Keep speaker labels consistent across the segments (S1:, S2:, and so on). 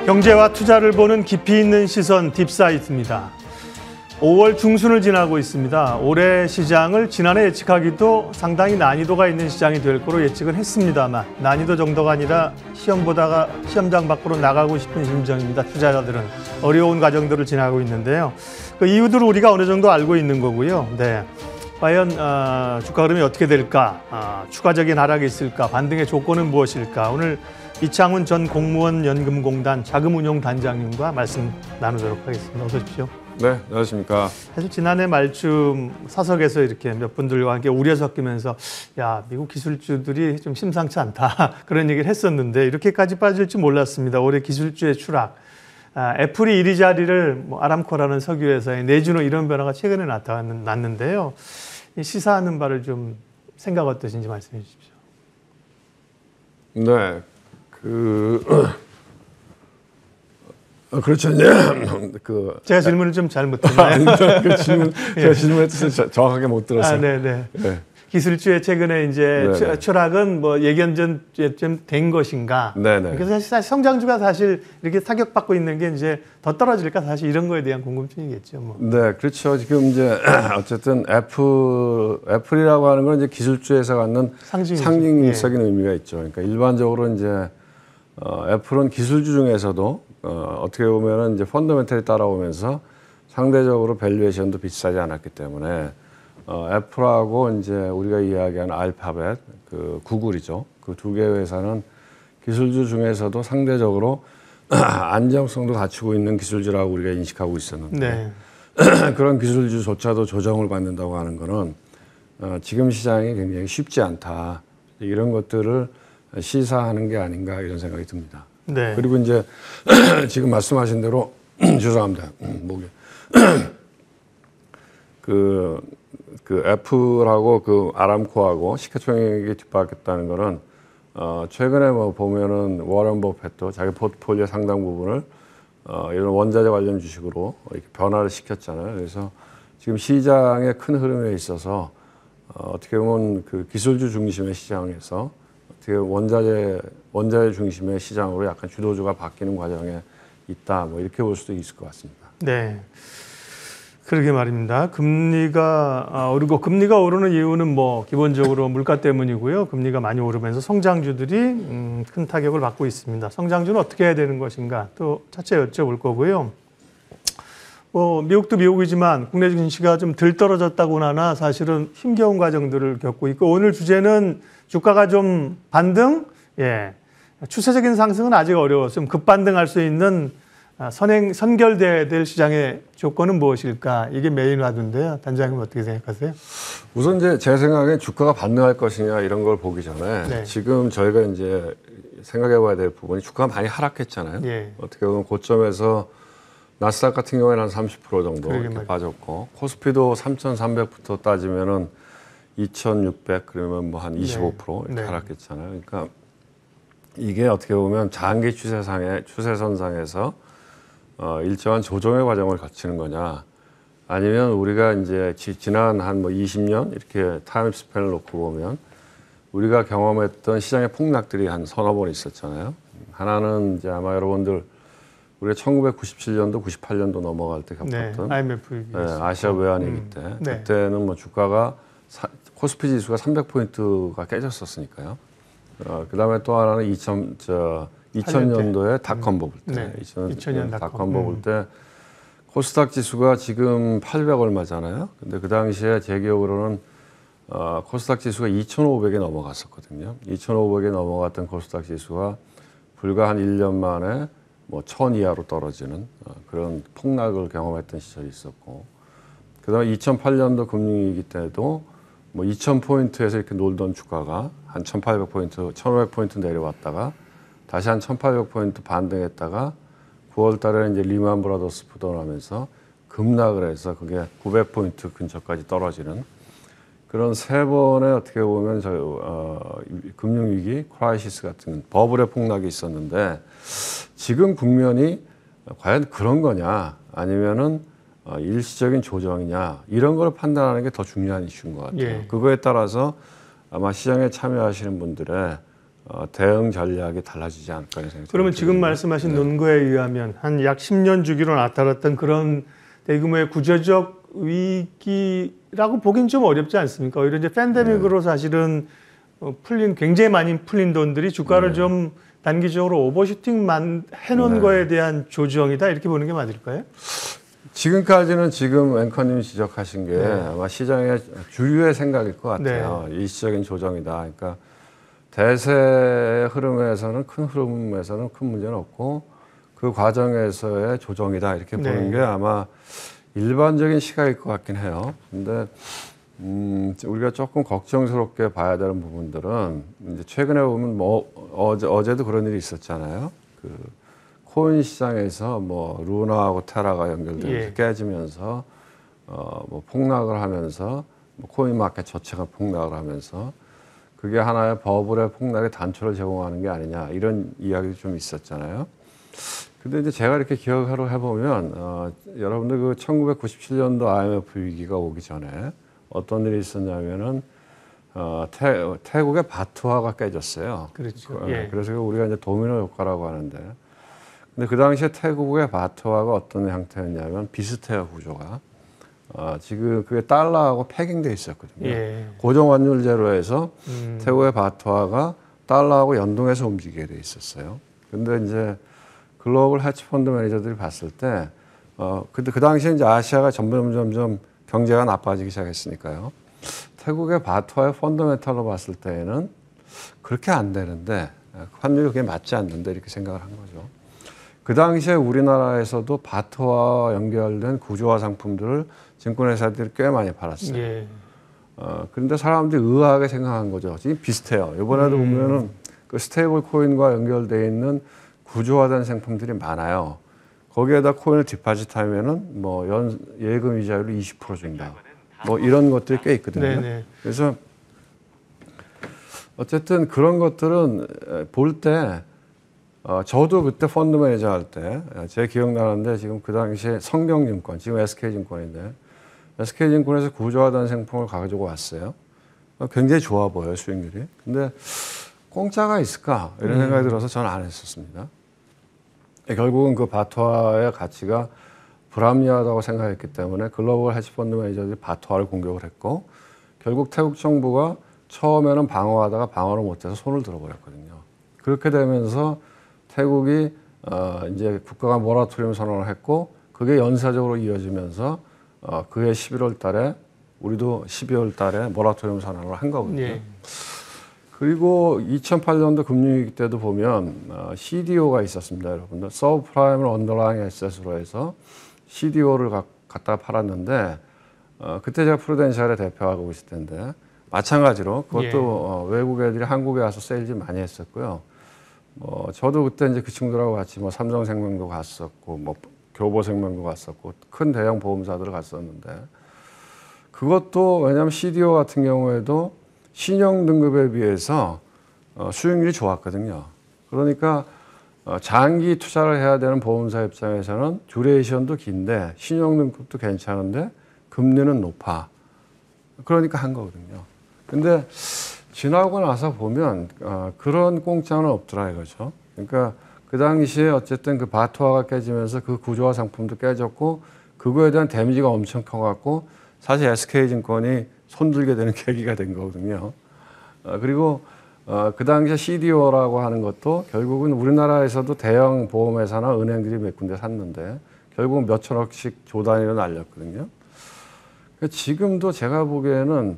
S1: 경제와 투자를 보는 깊이 있는 시선 딥사이트입니다. 5월 중순을 지나고 있습니다. 올해 시장을 지난해 예측하기도 상당히 난이도가 있는 시장이 될 거로 예측을 했습니다만 난이도 정도가 아니라 시험 보다가 시험장 밖으로 나가고 싶은 심정입니다. 투자자들은 어려운 과정들을 지나고 있는데요. 그 이유들을 우리가 어느 정도 알고 있는 거고요. 네. 과연 주가 흐름이 어떻게 될까? 추가적인 하락이 있을까? 반등의 조건은 무엇일까? 오늘 이창훈 전 공무원 연금공단 자금운용단장님과 말씀 나누도록 하겠습니다. 어서 오십시오.
S2: 네, 안녕하십니까.
S1: 사실 지난해 말쯤 사석에서 이렇게 몇 분들과 함께 우려 섞이면서 야, 미국 기술주들이 좀 심상치 않다 그런 얘기를 했었는데 이렇게까지 빠질 줄 몰랐습니다. 올해 기술주의 추락. 애플이 이리저리를 아람코라는 석유회사에 내주는 이런 변화가 최근에 나타났는데요. 시사하는 바를 좀 생각 어떠신지 말씀해 주십시오.
S2: 네, 그렇죠. 이제
S1: 제가 질문을 좀 잘못했나요?
S2: 그 질문 제가 질문의 뜻을 정확하게 못 들었어요.
S1: 네네. 네. 기술주의 최근에 이제 추락은 뭐 예견전 좀 된 것인가?
S2: 네네.
S1: 그래서 사실 성장주가 사실 이렇게 타격받고 있는 게 이제 더 떨어질까 사실 이런 거에 대한 궁금증이겠죠. 뭐.
S2: 네, 그렇죠. 지금 이제 어쨌든 애플이라고 하는 건 이제 기술주에서 갖는 상징적인 의미가 있죠. 그러니까 일반적으로 이제 애플은 기술주 중에서도 어떻게 보면은 이제 펀더멘털이 따라오면서 상대적으로 밸류에이션도 비싸지 않았기 때문에 애플하고 이제 우리가 이야기하는 알파벳, 그 구글이죠. 그 두 개 회사는 기술주 중에서도 상대적으로 안정성도 갖추고 있는 기술주라고 우리가 인식하고 있었는데
S1: 네.
S2: 그런 기술주조차도 조정을 받는다고 하는 거는 지금 시장이 굉장히 쉽지 않다. 이런 것들을 시사하는 게 아닌가 이런 생각이 듭니다.
S1: 네.
S2: 그리고 이제 지금 말씀하신 대로 죄송합니다. 목에 그 애플하고 그 아람코하고 시가총액이 뒷받겠다는 거는 최근에 뭐 보면은 워런 버핏도 자기 포트폴리오 상당 부분을 이런 원자재 관련 주식으로 이렇게 변화를 시켰잖아요. 그래서 지금 시장의 큰 흐름에 있어서 어떻게 보면 그 기술주 중심의 시장에서 어떻게 원자재 중심의 시장으로 약간 주도주가 바뀌는 과정에 있다. 뭐 이렇게 볼 수도 있을 것 같습니다.
S1: 네. 그러게 말입니다. 금리가 오르고 금리가 오르는 이유는 뭐 기본적으로 물가 때문이고요. 금리가 많이 오르면서 성장주들이 큰 타격을 받고 있습니다. 성장주는 어떻게 해야 되는 것인가 또 차차 여쭤볼 거고요. 뭐 미국도 미국이지만 국내 증시가 좀 덜 떨어졌다고나 하나 사실은 힘겨운 과정들을 겪고 있고 오늘 주제는 주가가 좀 반등, 추세적인 상승은 아직 어려워 좀 급반등할 수 있는 선결돼야 될 시장의 조건은 무엇일까? 이게 메인 화두인데요. 단장님 어떻게 생각하세요?
S2: 우선 이제 제 생각에 주가가 반등할 것이냐 이런 걸 보기 전에 지금 저희가 이제 생각해 봐야 될 부분이 주가가 많이 하락했잖아요. 어떻게 보면 고점에서 나스닥 같은 경우에는 한 30% 정도 이렇게 빠졌고 코스피도 3,300부터 따지면은 2,600 그러면 뭐 한 25% 이렇게 하락했잖아요. 그러니까 이게 어떻게 보면 장기 추세선상에서 일정한 조정의 과정을 거치는 거냐 아니면 우리가 이제 지난 한 뭐 20년 이렇게 타임 스팬을 놓고 보면 우리가 경험했던 시장의 폭락들이 한 서너 번 있었잖아요. 하나는 이제 아마 여러분들 우리가 1997년도 98년도 넘어갈 때 겪었던
S1: IMF
S2: 아시아 외환위기 때 그때는 뭐 주가가 코스피 지수가 300포인트가 깨졌었으니까요. 그다음에 또 하나는 2000년도에 닷컴 버블 때, 2000년 닷컴 버블 때 코스닥 지수가 지금 800 얼마잖아요. 근데 그 당시에 제 기억으로는 코스닥 지수가 2,500에 넘어갔었거든요. 2,500에 넘어갔던 코스닥 지수가 불과 한 1년 만에 뭐 1000 이하로 떨어지는 그런 폭락을 경험했던 시절이 있었고, 그다음에 2008년도 금융위기 때도 뭐 2000포인트에서 이렇게 놀던 주가가 한 1800포인트, 1500포인트 내려왔다가 다시 한 1800포인트 반등했다가 9월 달에 이제 리만 브라더스 부도나면서 급락을 해서 그게 900포인트 근처까지 떨어지는 그런 세 번의 어떻게 보면 금융위기, 크라이시스 같은 버블의 폭락이 있었는데 지금 국면이 과연 그런 거냐 아니면은 일시적인 조정이냐 이런 걸 판단하는 게 더 중요한 이슈인 것 같아요. 그거에 따라서 아마 시장에 참여하시는 분들의 대응 전략이 달라지지 않을까 생각합니다.
S1: 그러면 지금 말씀하신 논거에 의하면 한 약 10년 주기로 나타났던 그런 대규모의 구조적 위기라고 보긴 좀 어렵지 않습니까? 오히려 이제 팬데믹으로 사실은 풀린 굉장히 많이 풀린 돈들이 주가를 좀 단기적으로 오버슈팅만 해놓은 거에 대한 조정이다 이렇게 보는 게 맞을까요?
S2: 지금까지는 지금 앵커님이 지적하신 게 아마 시장의 주류의 생각일 것 같아요. 일시적인 조정이다. 그러니까 대세의 흐름에서는 큰 흐름에서는 큰 문제는 없고 그 과정에서의 조정이다 이렇게 보는 게 아마 일반적인 시각일 것 같긴 해요. 근데 우리가 조금 걱정스럽게 봐야 되는 부분들은 이제 최근에 보면 뭐 어제도 그런 일이 있었잖아요. 그 코인 시장에서 뭐 루나하고 테라가 연결되면서 깨지면서 뭐 폭락을 하면서 뭐 코인 마켓 자체가 폭락을 하면서 그게 하나의 버블의 폭락의 단초를 제공하는 게 아니냐 이런 이야기도 좀 있었잖아요. 근데 이제 제가 이렇게 기억을 해보면 여러분들 그 1997년도 IMF 위기가 오기 전에 어떤 일이 있었냐면은 태국의 바트화가 깨졌어요.
S1: 그렇죠.
S2: 그래서 우리가 이제 도미노 효과라고 하는데, 근데 그 당시에 태국의 바트화가 어떤 형태였냐면 비슷해요 구조가. 지금 그게 달러하고 패깅돼 있었거든요. 고정 환율제로 해서 태국의 바트화가 달러하고 연동해서 움직이게 돼 있었어요. 근데 이제 글로벌 헤지펀드 매니저들이 봤을 때, 근데 그 당시에 이제 아시아가 점점 경제가 나빠지기 시작했으니까요. 태국의 바트와의 펀더멘탈로 봤을 때에는 그렇게 안 되는데, 환율이 그게 맞지 않는데 이렇게 생각을 한 거죠. 그 당시에 우리나라에서도 바트와 연결된 구조화 상품들을 증권회사들이 꽤 많이 팔았어요. 그런데 사람들이 의아하게 생각한 거죠. 지금 비슷해요. 이번에도 보면은 그 스테이블 코인과 연결되어 있는 구조화된 상품들이 많아요. 거기에다 코인을 디파짓하면은 뭐 예금 이자율이 20% 준다. 뭐 이런 것들이 꽤 있거든요. 그래서 어쨌든 그런 것들은 볼 때 저도 그때 펀드 매니저 할 때 제 기억나는데 지금 그 당시에 성경증권, 지금 SK증권인데 SK증권에서 구조화된 상품을 가지고 왔어요. 굉장히 좋아 보여요, 수익률이. 근데 공짜가 있을까? 이런 생각이 들어서 저는 안 했었습니다. 결국은 그 바트화의 가치가 불합리하다고 생각했기 때문에 글로벌 헤지펀드 매니저들이 바트화를 공격을 했고 결국 태국 정부가 처음에는 방어하다가 방어를 못해서 손을 들어버렸거든요. 그렇게 되면서 태국이 이제 국가가 모라토리엄 선언을 했고 그게 연쇄적으로 이어지면서 그해 11월 달에 우리도 12월 달에 모라토리엄 선언을 한 거거든요. 그리고 2008년도 금융위기 때도 보면 CDO가 있었습니다, 여러분들. 서브프라임을 언더라잉 에셋으로 해서 CDO를 갖다가 팔았는데 그때 제가 프루덴셜의 대표하고 있을 텐데 마찬가지로 그것도 외국 애들이 한국에 와서 세일즈 많이 했었고요. 저도 그때 이제 그 친구들하고 같이 뭐 삼성생명도 갔었고 뭐 교보생명도 갔었고 큰 대형 보험사들을 갔었는데 그것도 왜냐하면 CDO 같은 경우에도 신용 등급에 비해서 수익률이 좋았거든요. 그러니까 장기 투자를 해야 되는 보험사 입장에서는 듀레이션도 긴데 신용 등급도 괜찮은데 금리는 높아. 그러니까 한 거거든요. 근데 지나고 나서 보면 그런 공짜는 없더라 이거죠. 그러니까 그 당시에 어쨌든 그 바트화가 깨지면서 그 구조화 상품도 깨졌고 그거에 대한 데미지가 엄청 커갖고 사실 SK증권이 손들게 되는 계기가 된 거거든요. 그리고 그 당시에 CDO라고 하는 것도 결국은 우리나라에서도 대형 보험회사나 은행들이 몇 군데 샀는데 결국은 몇 천억씩 조 단위로 날렸거든요. 지금도 제가 보기에는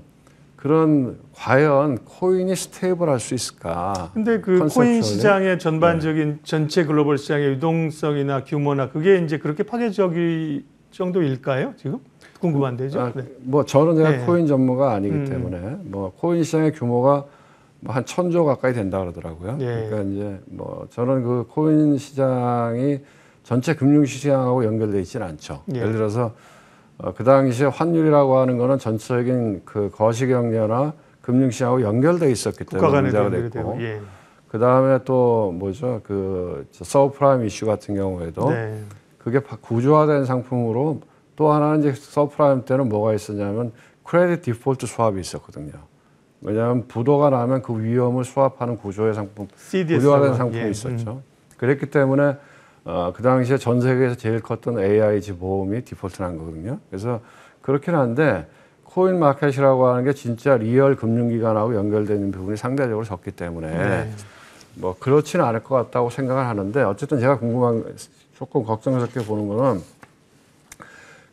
S2: 그런 과연 코인이 스테이블할 수 있을까?
S1: 근데 그 코인 시장의 전반적인 전체 글로벌 시장의 유동성이나 규모나 그게 이제 그렇게 파괴적일 정도일까요? 지금? 궁금한데죠.
S2: 뭐 저는 제가 코인 전문가 아니기 때문에 뭐 코인 시장의 규모가 뭐 한 1,000조 가까이 된다 그러더라고요. 그러니까 이제 뭐 저는 그 코인 시장이 전체 금융 시장하고 연결돼 있지는 않죠. 예를 들어서 그 당시에 환율이라고 하는 거는 전체적인 그 거시 경제나 금융 시장하고 연결돼 있었기 때문에 문제가 됐고. 그 다음에 또 뭐죠 그 서브프라임 이슈 같은 경우에도 그게 구조화된 상품으로 또 하나는 이제 서브프라임 때는 뭐가 있었냐면 크레딧 디폴트 스왑이 있었거든요. 왜냐하면 부도가 나면 그 위험을 수합하는 구조의 상품, 구조화된 상품이
S1: 예.
S2: 있었죠. 그랬기 때문에 그 당시에 전 세계에서 제일 컸던 AIG 보험이 디폴트 난 거거든요. 그래서 그렇긴 한데 코인 마켓이라고 하는 게 진짜 리얼 금융기관하고 연결되는 부분이 상대적으로 적기 때문에
S1: 네.
S2: 뭐 그렇지는 않을 것 같다고 생각을 하는데 어쨌든 제가 궁금한 조금 걱정스럽게 보는 거는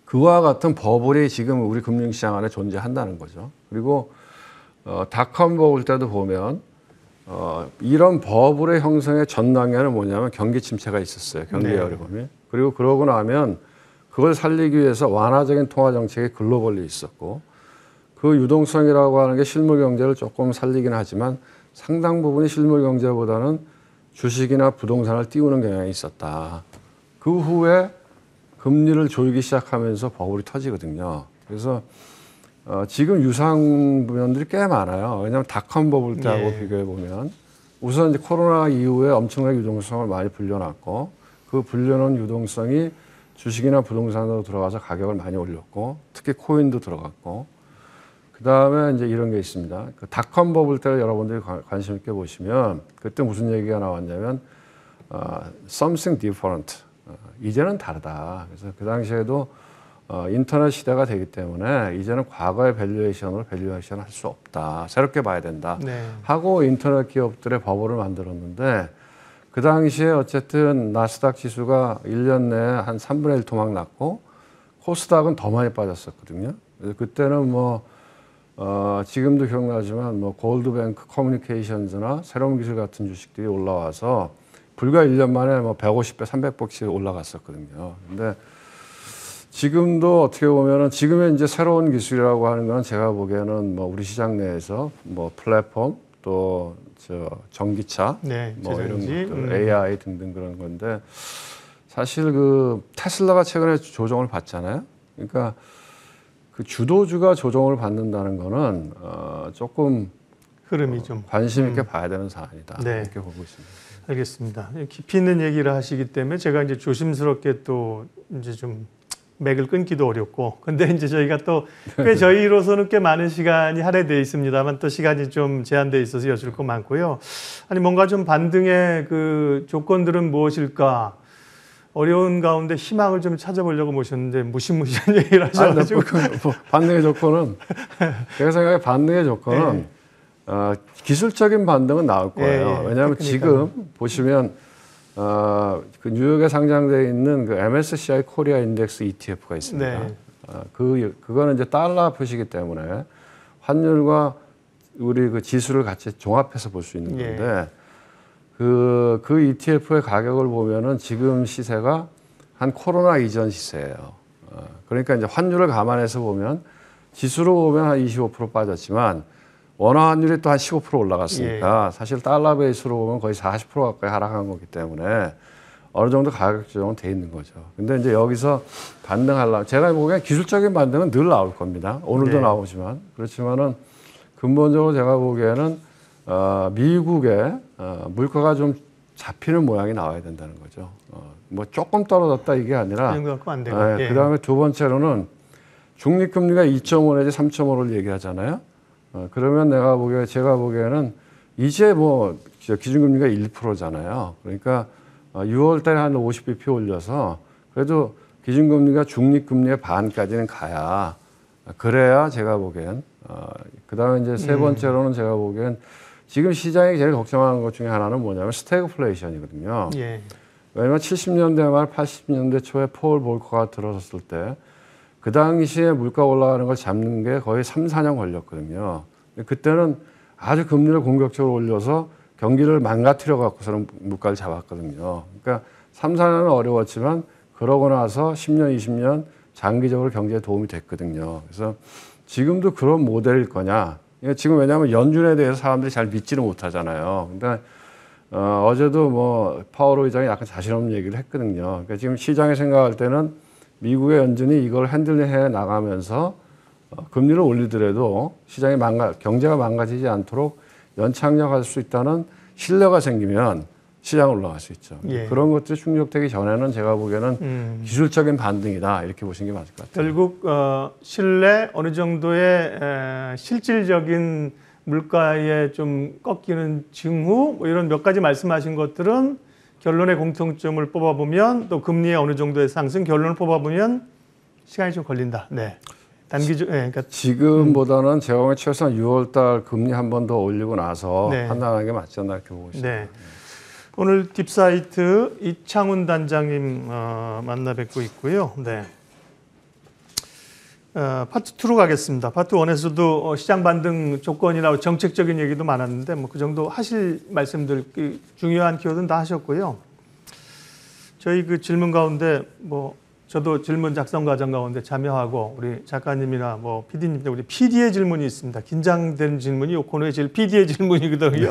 S2: 그와 같은 버블이 지금 우리 금융시장 안에 존재한다는 거죠. 그리고 닷컴 버블 때도 보면 이런 버블의 형성의 전당에는 뭐냐면 경기 침체가 있었어요. 경기
S1: 네.
S2: 어려움이. 그리고 그러고 나면 그걸 살리기 위해서 완화적인 통화 정책이 글로벌리 있었고 그 유동성이라고 하는 게 실물 경제를 조금 살리긴 하지만 상당 부분이 실물 경제보다는 주식이나 부동산을 띄우는 경향이 있었다. 그 후에 금리를 조이기 시작하면서 버블이 터지거든요. 그래서 지금 유사한 부분들이 꽤 많아요. 왜냐하면 닷컴 버블 때하고
S1: 예.
S2: 비교해 보면 우선 이제 코로나 이후에 엄청나게 유동성을 많이 불려놨고 그 불려놓은 유동성이 주식이나 부동산으로 들어가서 가격을 많이 올렸고 특히 코인도 들어갔고 그 다음에 이제 이런 게 있습니다. 그 닷컴 버블 때를 여러분들이 관심 있게 보시면 그때 무슨 얘기가 나왔냐면 something different. 이제는 다르다. 그래서 그 당시에도 인터넷 시대가 되기 때문에 이제는 과거의 밸류에이션으로 밸류에이션 할 수 없다. 새롭게 봐야 된다.
S1: 네.
S2: 하고 인터넷 기업들의 버블을 만들었는데 그 당시에 어쨌든 나스닥 지수가 1년 내에 한 3분의 1 토막 났고 코스닥은 더 많이 빠졌었거든요. 그래서 그때는 뭐 지금도 기억나지만 뭐 골드뱅크 커뮤니케이션즈나 새로운 기술 같은 주식들이 올라와서 불과 1년 만에 뭐 150배, 300배씩 올라갔었거든요. 근데 지금도 어떻게 보면은 지금의 이제 새로운 기술이라고 하는 건 제가 보기에는 뭐 우리 시장 내에서 뭐 플랫폼 또 전기차
S1: 네,
S2: 뭐 이런
S1: 재생에너지,
S2: 것들 AI 등등 그런 건데 사실 그 테슬라가 최근에 조정을 받잖아요. 그러니까 그 주도주가 조정을 받는다는 거는 조금
S1: 흐름이 좀
S2: 관심 있게 봐야 되는 사안이다.
S1: 네.
S2: 이렇게 보고 있습니다.
S1: 알겠습니다. 깊이 있는 얘기를 하시기 때문에 제가 이제 조심스럽게 또 이제 좀 맥을 끊기도 어렵고, 근데 이제 저희가 또 꽤 저희로서는 꽤 많은 시간이 할애되어 있습니다만 또 시간이 좀 제한되어 있어서 여쭐 거 많고요. 아니 뭔가 좀 반등의 그 조건들은 무엇일까? 어려운 가운데 희망을 좀 찾아보려고 모셨는데 무시무시한 얘기를 하셔가지고
S2: 반등의 조건은 제가 생각에 반등의 조건은 기술적인 반등은 나올 거예요. 왜냐하면 지금 보시면 그 뉴욕에 상장되어 있는 그 MSCI 코리아 인덱스 ETF가 있습니다.
S1: 네.
S2: 그거는 이제 달러 표시이기 때문에 환율과 우리 그 지수를 같이 종합해서 볼 수 있는 건데 그 ETF의 가격을 보면은 지금 시세가 한 코로나 이전 시세예요. 그러니까 이제 환율을 감안해서 보면 지수로 보면 한 25% 빠졌지만 원화 환율이 또 한 15% 올라갔으니까 사실 달러 베이스로 보면 거의 40% 가까이 하락한 거기 때문에 어느 정도 가격 조정은 돼 있는 거죠. 근데 이제 여기서 반등하려면 제가 보기엔 기술적인 반등은 늘 나올 겁니다. 오늘도 나오지만 그렇지만은 근본적으로 제가 보기에는 미국의 물가가 좀 잡히는 모양이 나와야 된다는 거죠. 뭐 조금 떨어졌다 이게 아니라
S1: 안 되고.
S2: 그다음에 두 번째로는 중립금리가 2.5 내지 3.5를 얘기하잖아요. 그러면 제가 보기에는 이제 뭐 기준금리가 1%잖아요. 그러니까 6월 달에 한 50bp 올려서 그래도 기준금리가 중립금리의 반까지는 가야 그래야 제가 보기엔 그다음에 이제 세 번째로는 제가 보기엔 지금 시장이 제일 걱정하는 것 중에 하나는 뭐냐면 스태그플레이션이거든요. 왜냐하면 70년대 말 80년대 초에 폴 볼커가 들어섰을 때 그 당시에 물가 올라가는 걸 잡는 게 거의 3, 4년 걸렸거든요. 그때는 아주 금리를 공격적으로 올려서 경기를 망가뜨려 갖고서는 물가를 잡았거든요. 그러니까 3, 4년은 어려웠지만 그러고 나서 10년, 20년 장기적으로 경제에 도움이 됐거든요. 그래서 지금도 그런 모델일 거냐. 지금 왜냐하면 연준에 대해서 사람들이 잘 믿지를 못하잖아요. 그러니까 어제도 뭐 파월 의장이 약간 자신 없는 얘기를 했거든요. 그러니까 지금 시장이 생각할 때는 미국의 연준이 이걸 핸들해 나가면서 금리를 올리더라도 시장이 경제가 망가지지 않도록 연착륙할 수 있다는 신뢰가 생기면 시장 올라갈 수 있죠. 그런 것들이 충족되기 전에는 제가 보기에는 기술적인 반등이다 이렇게 보시는 게 맞을 것 같아요.
S1: 결국 신뢰 어느 정도의 실질적인 물가에 좀 꺾이는 징후 뭐 이런 몇 가지 말씀하신 것들은 결론의 공통점을 뽑아보면 또 금리의 어느 정도의 상승 결론을 뽑아보면 시간이 좀 걸린다. 네. 단기적, 네, 그러니까
S2: 지금보다는 제가 보기엔 최소한 6월달 금리 한 번 더 올리고 나서
S1: 네.
S2: 판단하는 게 맞지 않나 이렇게 보고 있습니다.
S1: 네. 오늘 딥사이트 이창훈 단장님 만나 뵙고 있고요. 네. 파트 2로 가겠습니다. 파트 1에서도 시장 반등 조건이나 정책적인 얘기도 많았는데 뭐 그 정도 하실 말씀들 중요한 키워드는 다 하셨고요. 저희 그 질문 가운데 뭐 저도 질문 작성 과정 가운데 참여하고 우리 작가님이나 뭐 PD님, 우리 PD의 질문이 있습니다. 긴장된 질문이 이 코너의 제일 PD의 질문이거든요.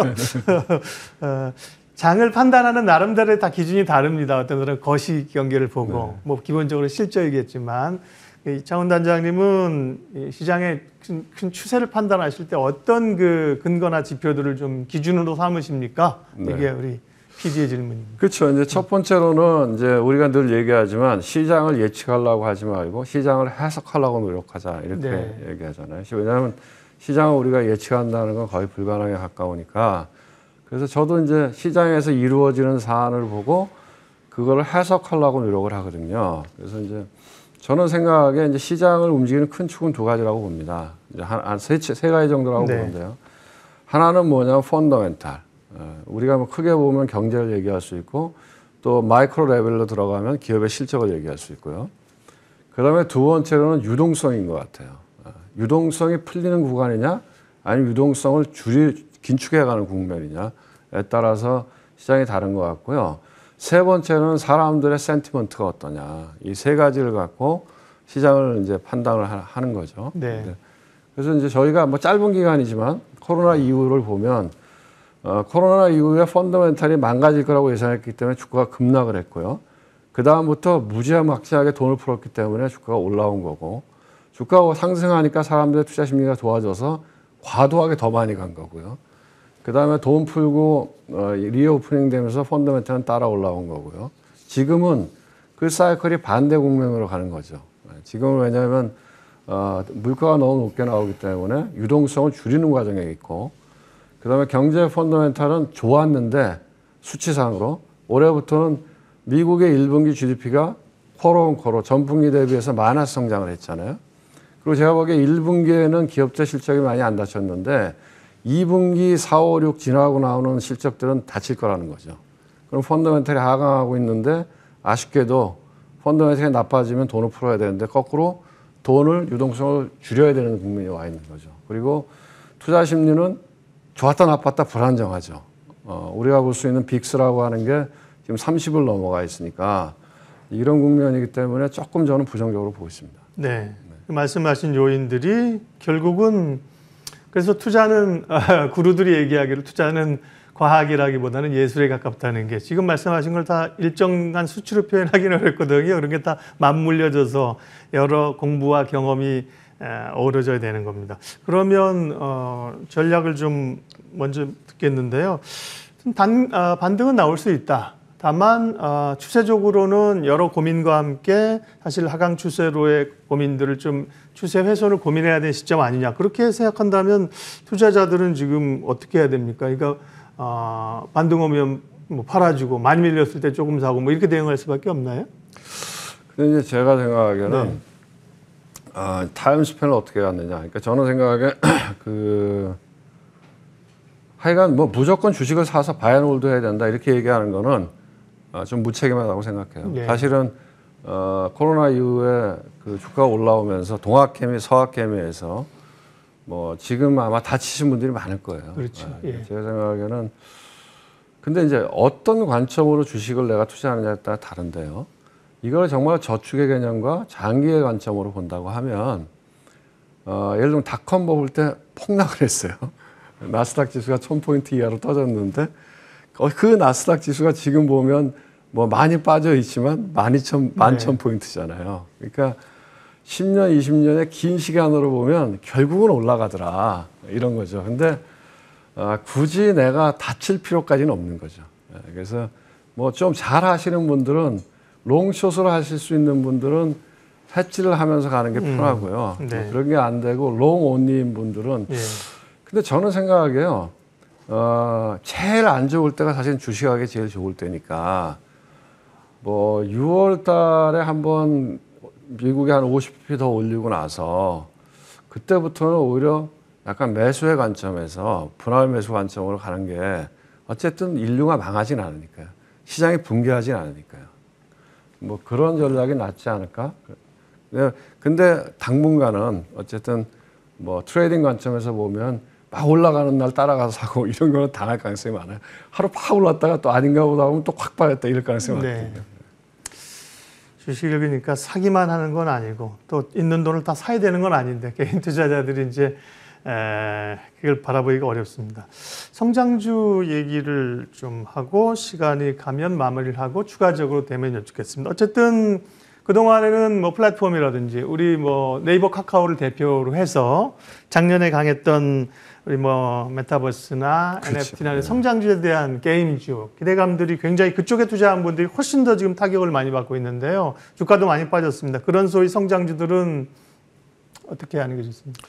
S1: 장을 판단하는 나름대로의 다 기준이 다릅니다. 어떤 사람은 거시 경계를 보고 뭐 기본적으로 실적이겠지만 이창훈 단장님은 시장의 큰 추세를 판단하실 때 어떤 그 근거나 지표들을 좀 기준으로 삼으십니까? 이게 우리 PD의 질문입니다.
S2: 그렇죠. 이제 첫 번째로는 이제 우리가 늘 얘기하지만 시장을 예측하려고 하지 말고 시장을 해석하려고 노력하자 이렇게 얘기하잖아요. 왜냐하면 시장을 우리가 예측한다는 건 거의 불가능에 가까우니까 그래서 저도 이제 시장에서 이루어지는 사안을 보고 그걸 해석하려고 노력을 하거든요. 그래서 이제 저는 생각에 이제 시장을 움직이는 큰 축은 두 가지라고 봅니다. 이제 세 가지 정도라고 보는데요. 하나는 뭐냐면 펀더멘탈. 우리가 뭐 크게 보면 경제를 얘기할 수 있고 또 마이크로 레벨로 들어가면 기업의 실적을 얘기할 수 있고요. 그다음에 두 번째로는 유동성인 것 같아요. 유동성이 풀리는 구간이냐 아니면 유동성을 긴축해가는 국면이냐에 따라서 시장이 다른 것 같고요. 세 번째는 사람들의 센티먼트가 어떠냐. 이 세 가지를 갖고 시장을 이제 판단을 하는 거죠.
S1: 네.
S2: 그래서 이제 저희가 뭐 짧은 기간이지만 코로나 이후를 보면 코로나 이후에 펀더멘탈이 망가질 거라고 예상했기 때문에 주가가 급락을 했고요. 그 다음부터 무지막지하게 돈을 풀었기 때문에 주가가 올라온 거고 주가가 상승하니까 사람들의 투자 심리가 좋아져서 과도하게 더 많이 간 거고요. 그 다음에 돈 풀고 리오프닝 되면서 펀더멘탈은 따라 올라온 거고요. 지금은 그 사이클이 반대 국면으로 가는 거죠. 지금은 왜냐하면 물가가 너무 높게 나오기 때문에 유동성을 줄이는 과정에 있고 그 다음에 경제 펀더멘탈은 좋았는데 수치상으로 올해부터는 미국의 1분기 GDP가 쿼로온쿼로 전분기 대비해서 마이너스 성장을 했잖아요. 그리고 제가 보기에 1분기에는 기업체 실적이 많이 안 다쳤는데 2분기 4, 5, 6 지나고 나오는 실적들은 다칠 거라는 거죠. 그럼 펀더멘탈이 하강하고 있는데 아쉽게도 펀더멘탈이 나빠지면 돈을 풀어야 되는데 거꾸로 돈을 유동성을 줄여야 되는 국면이 와 있는 거죠. 그리고 투자 심리는 좋았다 나빴다 불안정하죠. 우리가 볼 수 있는 빅스라고 하는 게 지금 30을 넘어가 있으니까 이런 국면이기 때문에 조금 저는 부정적으로 보고 있습니다.
S1: 네. 말씀하신 요인들이 결국은 그래서 투자는 구루들이 얘기하기를 투자는 과학이라기보다는 예술에 가깝다는 게 지금 말씀하신 걸 다 일정한 수치로 표현하기는 어렵거든요. 그런 게 다 맞물려져서 여러 공부와 경험이 어우러져야 되는 겁니다. 그러면 전략을 좀 먼저 듣겠는데요. 반등은 나올 수 있다. 다만 추세적으로는 여러 고민과 함께 사실 하강 추세로의 고민들을 좀 추세 훼손을 고민해야 되는 시점 아니냐. 그렇게 생각한다면 투자자들은 지금 어떻게 해야 됩니까? 그러니까 반등 오면 뭐 팔아주고 많이 밀렸을 때 조금 사고 뭐 이렇게 대응할 수밖에 없나요?
S2: 근데 이제 제가 생각하기에는 타임 스팬을 어떻게 갖느냐. 그러니까 저는 생각에 하여간 뭐 무조건 주식을 사서 바이앤홀드 해야 된다 이렇게 얘기하는 거는 좀 무책임하다고 생각해요.
S1: 네.
S2: 사실은 코로나 이후에 그 주가가 올라오면서 동학개미, 서학개미에서 뭐 지금 아마 다치신 분들이 많을 거예요.
S1: 그렇죠. 예.
S2: 제 생각에는 근데 이제 어떤 관점으로 주식을 내가 투자하느냐에 따라 다른데요. 이걸 정말 저축의 개념과 장기의 관점으로 본다고 하면 예를 들면 닷컴 버블 때 폭락을 했어요. 나스닥 지수가 1000포인트 이하로 떨어졌는데 그 나스닥 지수가 지금 보면 뭐 많이 빠져 있지만 11,000포인트잖아요. 그러니까 10년, 20년의 긴 시간으로 보면 결국은 올라가더라. 이런 거죠. 근데 굳이 내가 다칠 필요까지는 없는 거죠. 그래서 뭐 좀 잘 하시는 분들은 롱숏으로 하실 수 있는 분들은 해지를 하면서 가는 게 편하고요.
S1: 네.
S2: 그런 게 안 되고 롱 온리인 분들은 근데 저는 생각하기에요. 제일 안 좋을 때가 사실 주식하기 제일 좋을 때니까 뭐 6월 달에 한번 미국이 한 50pp 더 올리고 나서 그때부터는 오히려 약간 매수의 관점에서 분할 매수 관점으로 가는 게 어쨌든 인류가 망하진 않으니까요. 시장이 붕괴하진 않으니까요. 뭐 그런 전략이 낫지 않을까? 근데 당분간은 어쨌든 뭐 트레이딩 관점에서 보면 막 올라가는 날 따라가서 사고 이런 거는 당할 가능성이 많아요. 하루 팍 올랐다가 또 아닌가 보다 하면 또 확 빠졌다 이럴 가능성이 많거든요.
S1: 주식을 그러니까 사기만 하는 건 아니고 또 있는 돈을 다 사야 되는 건 아닌데 개인 투자자들이 이제 그걸 바라보기가 어렵습니다. 성장주 얘기를 좀 하고 시간이 가면 마무리를 하고 추가적으로 되면 여쭙겠습니다. 어쨌든 그동안에는 뭐 플랫폼이라든지 우리 뭐 네이버 카카오를 대표로 해서 작년에 강했던 우리 뭐 메타버스나
S2: 그렇죠.
S1: NFT나 성장주에 대한 게임주 기대감들이 굉장히 그쪽에 투자한 분들이 훨씬 더 지금 타격을 많이 받고 있는데요. 주가도 많이 빠졌습니다. 그런 소위 성장주들은 어떻게 하는 게 좋습니까?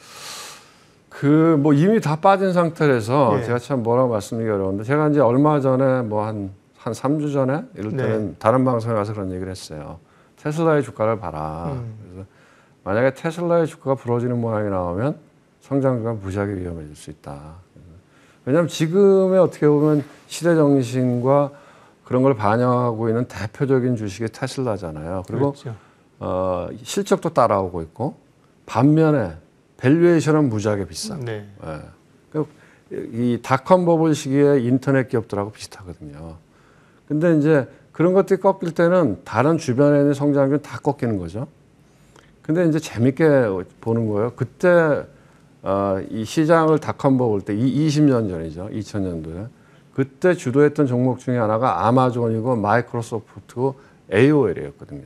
S2: 뭐 이미 다 빠진 상태라서
S1: 예.
S2: 제가 참 뭐라고 말씀드리기 어려운데 제가 이제 얼마 전에 뭐 한 3주 전에 이럴 때는 다른 방송에 가서 그런 얘기를 했어요. 테슬라의 주가를 봐라. 그래서 만약에 테슬라의 주가가 부러지는 모양이 나오면 성장주가 무지하게 위험해질 수 있다. 왜냐하면 지금의 어떻게 보면 시대 정신과 그런 걸 반영하고 있는 대표적인 주식이 테슬라잖아요. 그리고 그렇죠. 실적도 따라오고 있고 반면에 밸류에이션은 무지하게 비싸.
S1: 네.
S2: 예. 이 닷컴 버블 시기에 인터넷 기업들하고 비슷하거든요. 근데 이제 그런 것들이 꺾일 때는 다른 주변에 있는 성장주는 다 꺾이는 거죠. 근데 이제 재밌게 보는 거예요. 그때 이 시장을 닷컴 버블 때 20년 전이죠. 2000년도에. 그때 주도했던 종목 중에 하나가 아마존이고 마이크로소프트고 AOL이었거든요.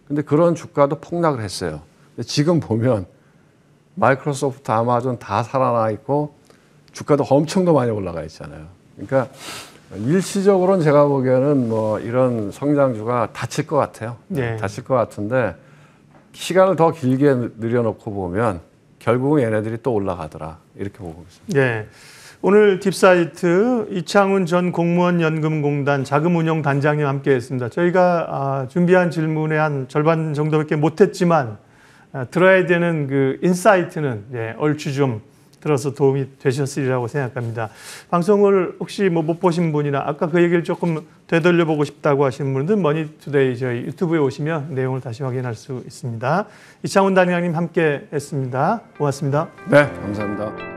S2: 근데 그런 주가도 폭락을 했어요. 근데 지금 보면 마이크로소프트, 아마존 다 살아나 있고 주가도 엄청 더 많이 올라가 있잖아요. 그러니까 일시적으로는 제가 보기에는 뭐 이런 성장주가 닫힐 것 같아요.
S1: 네.
S2: 닫힐 것 같은데 시간을 더 길게 늘려놓고 보면 결국은 얘네들이 또 올라가더라. 이렇게 보고 있습니다.
S1: 네. 오늘 딥사이트 이창훈 전 공무원연금공단 자금운용단장님 함께했습니다. 저희가 준비한 질문의 한 절반 정도밖에 못했지만 들어야 되는 그 인사이트는 얼추 좀 들어서 도움이 되셨으리라고 생각합니다. 방송을 혹시 뭐 못 보신 분이나 아까 그 얘기를 조금 되돌려보고 싶다고 하시는 분들은 머니투데이 저희 유튜브에 오시면 내용을 다시 확인할 수 있습니다. 이창훈 단장님 함께했습니다. 고맙습니다.
S2: 네, 감사합니다.